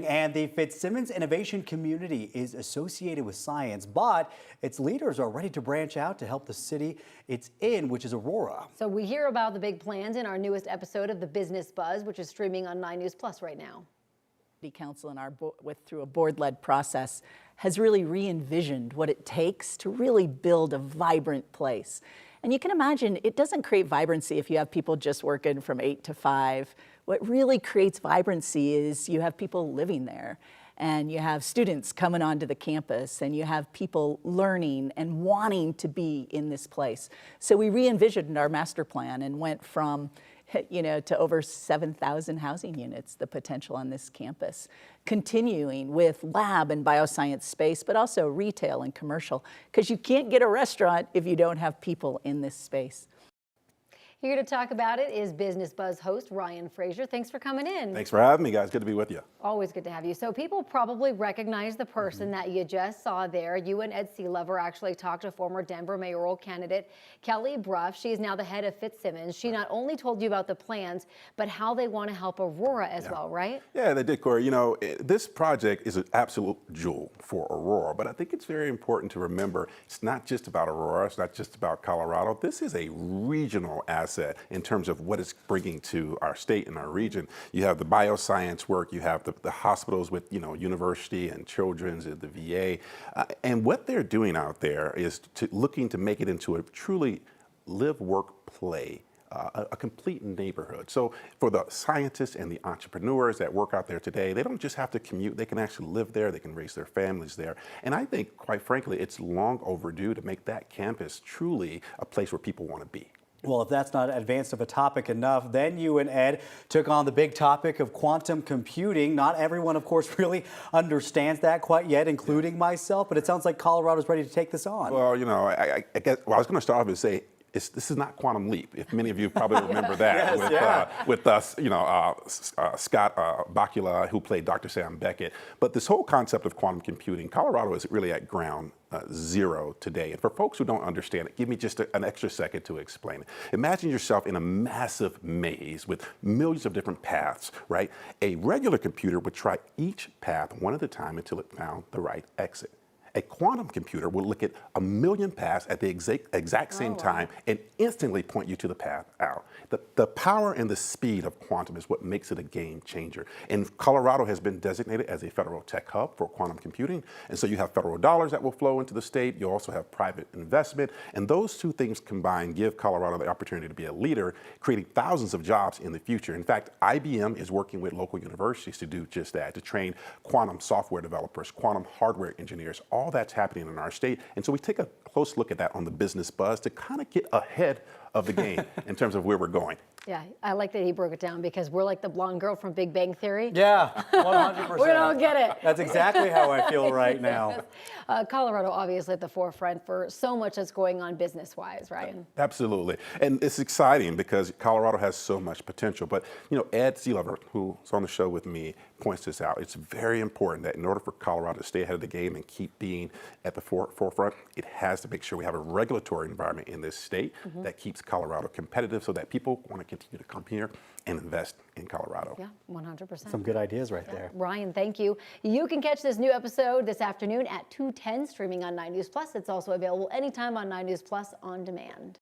And the Fitzsimons Innovation Community is associated with science, but its leaders are ready to branch out to help the city it's in, which is Aurora. So we hear about the big plans in our newest episode of The Business Buzz, which is streaming on 9 News Plus right now. The council and through a board-led process has really re-envisioned what it takes to really build a vibrant place. And you can imagine it doesn't create vibrancy if you have people just working from 8 to 5. What really creates vibrancy is you have people living there, and you have students coming onto the campus, and you have people learning and wanting to be in this place. So we re-envisioned our master plan and went from to over 7,000 housing units, the potential on this campus, continuing with lab and bioscience space, but also retail and commercial, because you can't get a restaurant if you don't have people in this space. Here to talk about it is Business Buzz host Ryan Frazier. Thanks for coming in. Thanks for having me, guys. Good to be with you. Always good to have you. So people probably recognize the person that you just saw there. You and Ed Sealover actually talked to former Denver mayoral candidate Kelly Bruff. She is now the head of Fitzsimons. She not only told you about the plans, but how they want to help Aurora as well, right? Yeah, they did, Corey. You know, this project is an absolute jewel for Aurora, but I think it's very important to remember it's not just about Aurora. It's not just about Colorado. This is a regional asset in terms of what it's bringing to our state and our region. You have the bioscience work, you have the hospitals with, university and children's and the VA. And what they're doing out there is looking to make it into a truly live, work, play, a complete neighborhood. So for the scientists and the entrepreneurs that work out there today, they don't just have to commute, they can actually live there, they can raise their families there. And I think, quite frankly, it's long overdue to make that campus truly a place where people want to be. Well, if that's not advanced of a topic enough, then you and Ed took on the big topic of quantum computing. Not everyone, of course, really understands that quite yet, including myself, but it sounds like Colorado's ready to take this on. Well, I guess, I was going to start off and say, this is not Quantum Leap. If many of you probably remember that with us, Scott Bakula, who played Dr. Sam Beckett. But this whole concept of quantum computing, Colorado is really at ground zero today. And for folks who don't understand it, give me just an extra second to explain it. Imagine yourself in a massive maze with millions of different paths, right? A regular computer would try each path one at a time until it found the right exit. A quantum computer will look at a million paths at the exact same time and instantly point you to the path out. The power and the speed of quantum is what makes it a game changer. And Colorado has been designated as a federal tech hub for quantum computing. And so you have federal dollars that will flow into the state. You also have private investment. And those two things combined give Colorado the opportunity to be a leader, creating thousands of jobs in the future. In fact, IBM is working with local universities to do just that, to train quantum software developers, quantum hardware engineers. All that's happening in our state. And so we take a close look at that on the Business Buzz to kind of get ahead of the game in terms of where we're going. Yeah, I like that he broke it down because we're like the blonde girl from Big Bang Theory. Yeah, 100%. We don't get it. That's exactly how I feel right now. Colorado, obviously at the forefront for so much that's going on business-wise, Ryan. Absolutely. And it's exciting because Colorado has so much potential. But, Ed Sealover, who's on the show with me, points this out. It's very important that in order for Colorado to stay ahead of the game and keep being at the forefront, it has to make sure we have a regulatory environment in this state that keeps Colorado competitive so that people want to continue to come here and invest in Colorado. Yeah, 100%. Some good ideas right there. Ryan, thank you. You can catch this new episode this afternoon at 2:10, streaming on 9 News Plus. It's also available anytime on 9 News Plus on demand.